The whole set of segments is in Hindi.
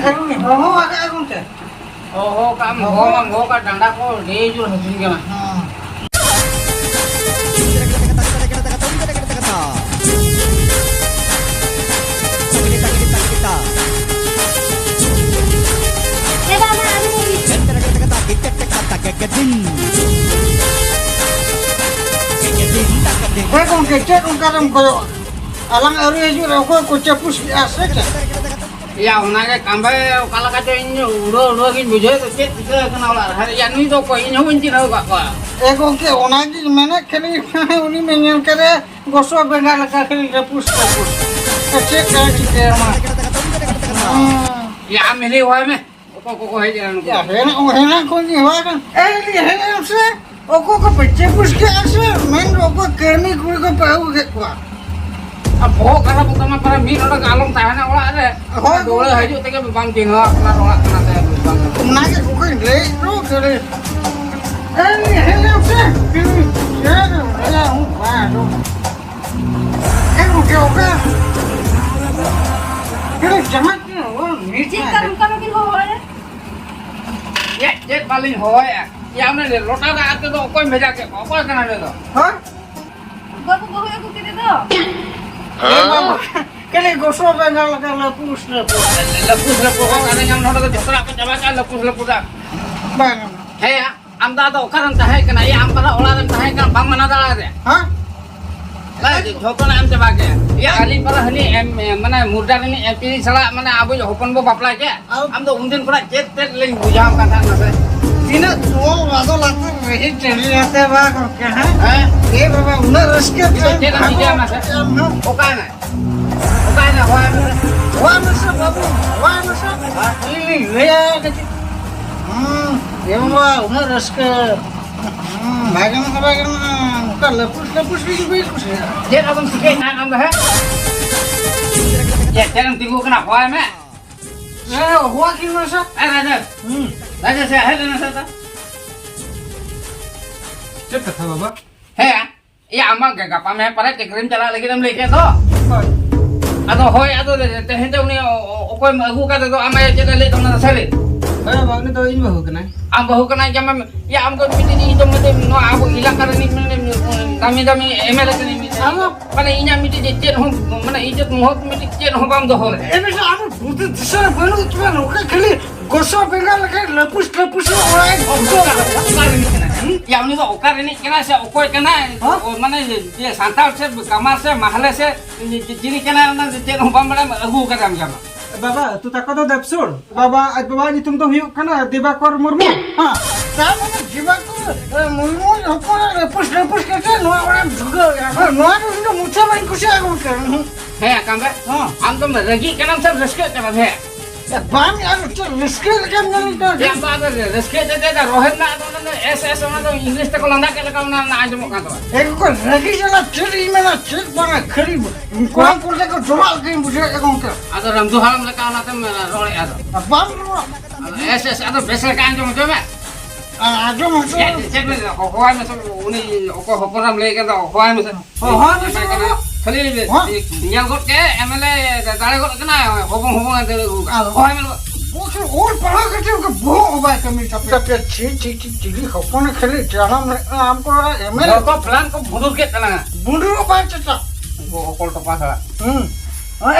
हो agak aku teh. Oh, kamu ka danda ko lejur hasin kana. Kung kecek kung karam koyo alang ari ju rako ko cepus ase ke. Ya unaga kambe kala kaco ini udo kin bujhe to chet ke kana ola har ya nui to ko ini hunci na ko. Kung ke onagi mene khali uni menyen kare goso bengal ka khali cepus. Kecek ka cike ma. Ya ameli hoy me. Ko hai jalan ko. Ya hena ko ni wa kan. Li hena se oko ko cepus ke ase men oko kemi kuri ko pau ke kwa. Abo karena pertama para min orang galong tahan olah ada. Oh, dole haju tege bang tinggal kena olah kena teh bang. Nage ko le ro kare. Li hena se. Ya ya wa do. Ko ke oka. Kare jahat ni wa mirchi karam kin hoy ya jet paling hoy ya amne lota ka ate to koi meja ke koi kana le to ha babu hoy ko kite do kale goso bengal ka lepus kana yang nodo jatra ko jaba ka lepus da bang he amda to karan tahe kana ya ampara ola ran tahe kan bang mana dala de ha la jokona am jaba ke ya ali para hani mana murda ni MP sala mana abu hopon bo bapla ke am to undin pura jet tet ling bujam kan na se tina tuo wado lata rehi cheli ate ba ko ke ha ye baba una raske jet am dia mas okana wa masa babu wa masa ini le ke ye baba una raske bagan ka lepus bi kus jet abang sikit na am ha jet jangan tunggu kena hoy me huwa ki masa Raja saya hai dana sa cek kata baba है या आमा गप्पा में परे टेकरिम चला लेकिन हम लेके तो अदो होय अदो ते हेते उनी ओकोय अगु का तो आमा ये चले तो ना सले अरे बागने तो इन बहु कना आम बहु कना जम या आम को मिटी नी तो मते नो आबो इलाका रे नी दामी एमएलए के नी माने इना मिटी जे हम माने इज्जत मोहत मिटी जे हम बाम दो होले एबे से आम बुत दिसर बनु तुवा नोका खाली गोसो बेंगाल के लपुस ओराय या उनी तो ओकार नी केना से ओकोय केना माने जे सांताल से कमार से महले से जिनी केना ना जे हम बाम बड़ा अगु का दाम जामा बाबा तू तक तो देबसुर बाबा आज बाबा जी तुम तो हियो कना दिवाकर मुर्मू हां ता माने दिवाकर मुर्मू होपर लपुस के नो ओरा झुगो नो तो मुछा माइन कुछ आगो कर है कांबे हां हम तो रगी केना सब रसके कर है बाम यार तो रिस्क के नहीं तो या बात रसके दे रोहित ना तो एस ना तो इंग्लिश तक लंदा के लगा ना आजमो का तो एक को रगी जला चली में ना चेक बना खरी कोन को ले को जवाल के बुझे एगो के आदो रमदु हालम लगा ना तो रोले आदो बाम एस आदो बेसर का आजमो तो में आजो मो चेक में होय में सब उनी ओको होपराम ले के तो होय में हां खाली नियल गोट के एमएलए दाड़े गोट के ना होबो दे होय में ओके और पढ़ा के बो होबा कमी सब छी खपन खाली जाना हमको एमएलए को प्लान को बुडुर के तना बुंडरो बाचता वो कोल तो पासा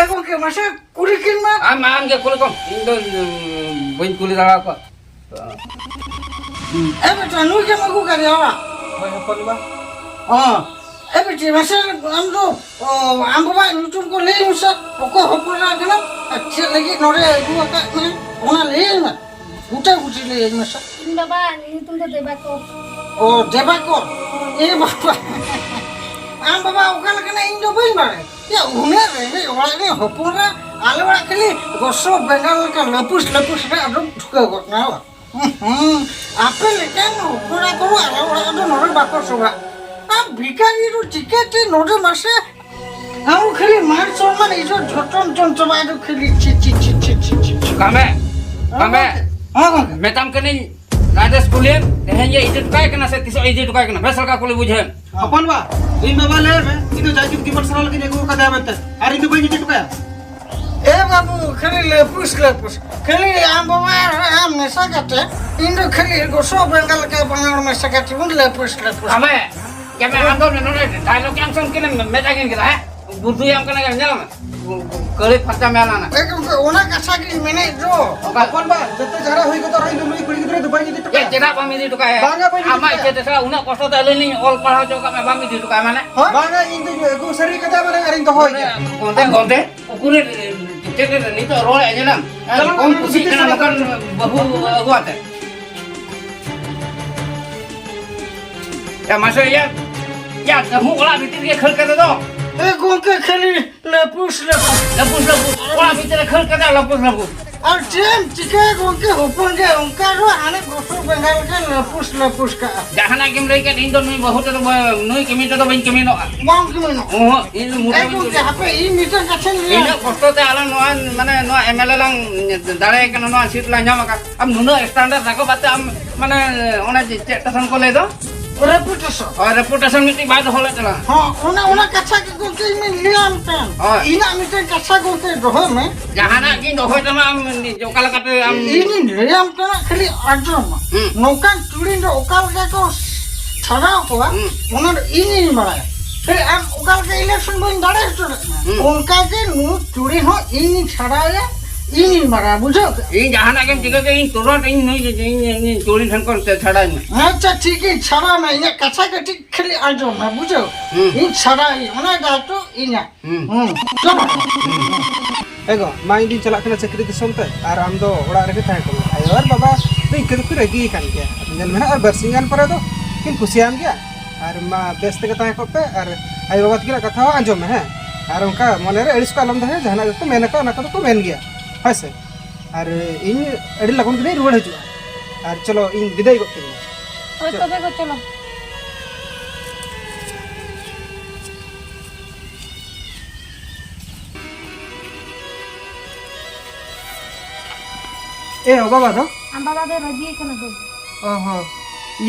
एगो के मासे कुरी किन में आम के कुल को इन दो बइन कुली दाड़ा को ए बेटा नु के मगु करे हवा होय कोन बा हां ए बेटी मासे हम तो हम बाबा तुम को ले मुसा ओको होपरा गना अच्छे लगी नोरे एगो का ओना ले ना उठा उठी ले मसा बाबा तुम तो देबा को ओ देबा को ए बाबा आम बाबा ओका लगना इन जो बइन बारे या उने रे ओने होपरा आलवा खाली गोसो बेंगाल का लपुस रे अदम ठुका गना आपे लेके होपरा को आलवा अदम नोरे बाको सोबा आ भिखारी रो टिकेट नोरे मासे आउ खाली मार सम्मान इजो झटन चंचमा तो खाली छि कामे हां मेताम कनी राजेश कुलियन देहन ये इज्जत काय कना से तिसो इज्जत काय कना बेसल का कुली बुझे अपन बा इन बाबा ले में इतो जाय की मन सरा लगे एगो का देबत अरे इन बई इज्जत काय ए बाबू खाली lepus खाली आम बाबा आम मेसा काटे इंदो खाली गोसो बेंगल के बनाड़ मेसा काटे उन lepus Ame, kami ando nene dialog yang son kene mejagin kita hai. Burdu yang kena kan jalan. Kelip paca melana. ए को ओना कसा की मैंने जो अपन बा जते झगड़ा होई तो रही दुई कुड़ी गिदरे दुबाई दी Ya tidak kami di tukai. Ama itu terserah unak kosto tadi ni all parah juga kami kami di tukai mana. बांगा इंदु एगो सरी कथा माने अरिन तो होई Konten ukuran kita ni tu role aja nam. Kon kusi kena makan bahu kuat. Ya masuk ya kamu olah bitir ke khel kata tu. ए को खाली lepus Lepus olah bitir khel kata lepus. और टेम चिके को होपन के उनका रो आने गोसो बेंगल के lepus का Jangan lagi mereka ini tu nui bahu tu nui kami tu bain kami no. मांग के मनो Oh ini ए mudah. को यहाँ पे ई मीटर कछन Ini लिया kosto te alam noan mana noa MLA lang dare kan noa seat lang nyama ka. Am nuno standard rako bate am mana ona cetan ko le do. Reputation और रेपुटेशन मीटिंग बाद होले चला. हां ओना कछा के को में लिया हम पेन हाँ। इना मीटर कछा को रहो में Jangan lagi dohoi tama am jokal kate am ini लिया हम पेन खाली अजम नौका चुड़ी रो ओकाल के को छड़ा को ओना इनी बड़ा फिर हम ओकाल के इलेक्शन में दाड़े उनका के नु चुड़ी हो इनी छड़ा है इनी बड़ा बुझो ini jangan lagi jika ke ini turun ini curi kan kon छड़ा ini. अच्छा ठीक है छड़ा में ये कछा के ठीक खाली अजम में बुझो इन छड़ा ही ओना गा तो इना चलो एगो माई दिन चला कना चक्री दिसम ते आर आम दो ओड़ा रे थाय को आयो और बाबा नहीं के तो रेगी कान के जन में और बरसिंगान पर दो किन खुशियाम गया और मा बेस्ट के थाय को पे और आयो बाबा की कथा आंजो में है और उनका मने रे एडिस को आलम दे जहाना को मेन को ना को मेन गया हसे और इन एडी लगन के रुवाड़ हजु और चलो इन विदाई को और तबे को चलो ए ओ बाबा दो हम बाबा दे रजी कना दो ओहो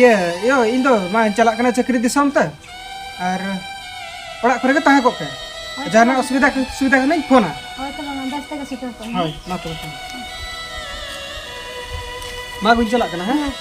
ये यो इन दो मा चला कना चक्री दिसम ते और ओड़ा करे के ताहे को पे जाना सुविधा नहीं फोना और तो हम 10 तक सीटर पर हाय मा तो मा गुन चला कना है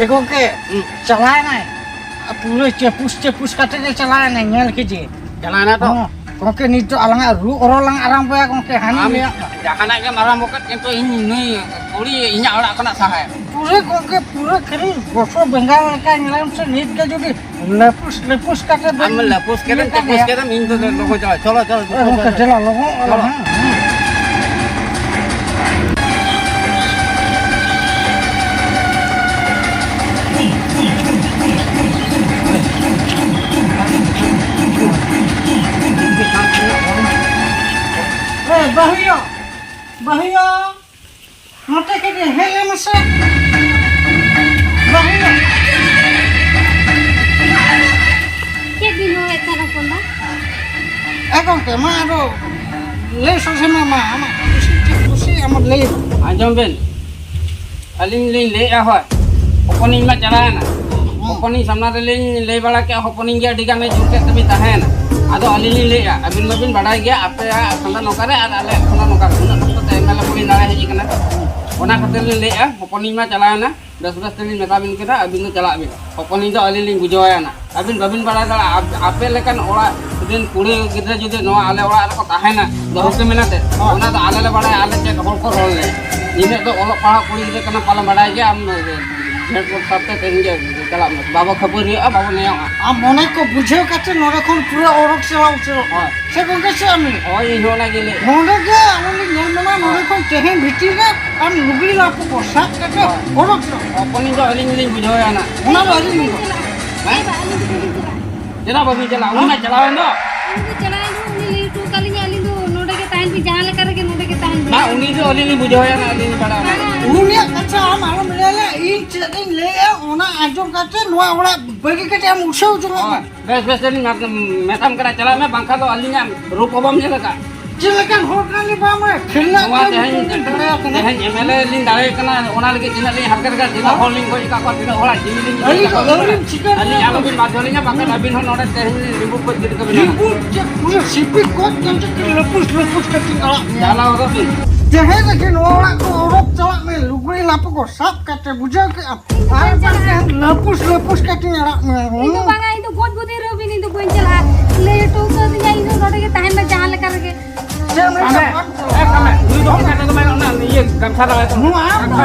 एगो के चलाए ना पूरे चेपुस काटे के चलाए ना नेल कीजिए Jangan tu. कोके नीतो अलंगा रू ओरलंग आराम पे कोके हानि ले Jangan lagi marah mukat itu ini nui curi inya orang kena sahaya. पूरे कोके पूरे खरी गोसो बंगाल का निलाम से नीत के जो लेपुस काटे Am lepus kita minta tu logo jalan. Cholo. कोके चला लोगो बहियो मोटे के हेले मसे बहियो के दिन हो एतना कोना এখন কে মা আরো ले सोसे मा खुशी আমার ले Anjom ben. Aling le ahoi. Opening lah jalan. Opening samna le bala ke opening dia digan me juke tapi tahan. Ado aling le ya. Abin badai gya apa ya kanda nokare ale kanda nokare. Una to mela pulin dara heji kana. Ona khatel le ya opening ma jalan na. 10 tali metabin kita abin chala abin. Opening do aling bujoya na. Abin babin badai dara ape lekan ora दिन पूरे गिद्रे जुदे नो आले ओड़ा को ताहेना दोह के मेनाते ओना तो आले बड़ा आले चेक होल को रोल ले इने तो ओलो पढ़ा पूरी गिद्रे कना पाला बड़ा गया हम झेट को सबते तेंगे चला बाबा खबर रे बाबा ने आ मने को बुझे काटे नरखन पूरा ओरक चलाउ से कोके से आमी ओय होना गेले नरे के आमी नेलमना नरखन तेहे भिटी रे हम लुगड़ी लापो को साथ काटे ओरक अपनी जो अलिंग बुझोया ना ओना बारी नी जना बाबी चला उना चलावे नो उनको चलाए दो उन्हें टू काली आली दो नोडे के टाइम पे जहां ले करके नोडे के टाइम ना उनी जो अलिंग बुझोया ना अलिंग बड़ा उनी अच्छा हम आलो मिले ई चेकिन ले ओना आजो काटे नोआ ओड़ा बगी काटे हम उछो जो बस तेरी मेथम करा चला मैं बांका तो अलिंग रूप बम ने लगा Cik lekan hok kali bama. Kena Nua tehan MLA lin dare kena ona lagi tina lin harga harga tina holding ko ika ko tina ora jini lin ali alo bin madolinya pakai labin hon ora tehan ribu ko jadi ke bin ribut cek punya sipit kot yang cek lepus ke tinggal. jala ora bin Jangan lagi orang ko orang celak me lugui lapu ko sap kata bujang ke ay pakai lepus ke tinggal me. itu banga itu god gudi robin itu boncel ha le to ko dinya itu node ke tahan ba jahan lekar ke Jangan kame mereka kame dui do kata ko mai na ye gamsa da Mau apa?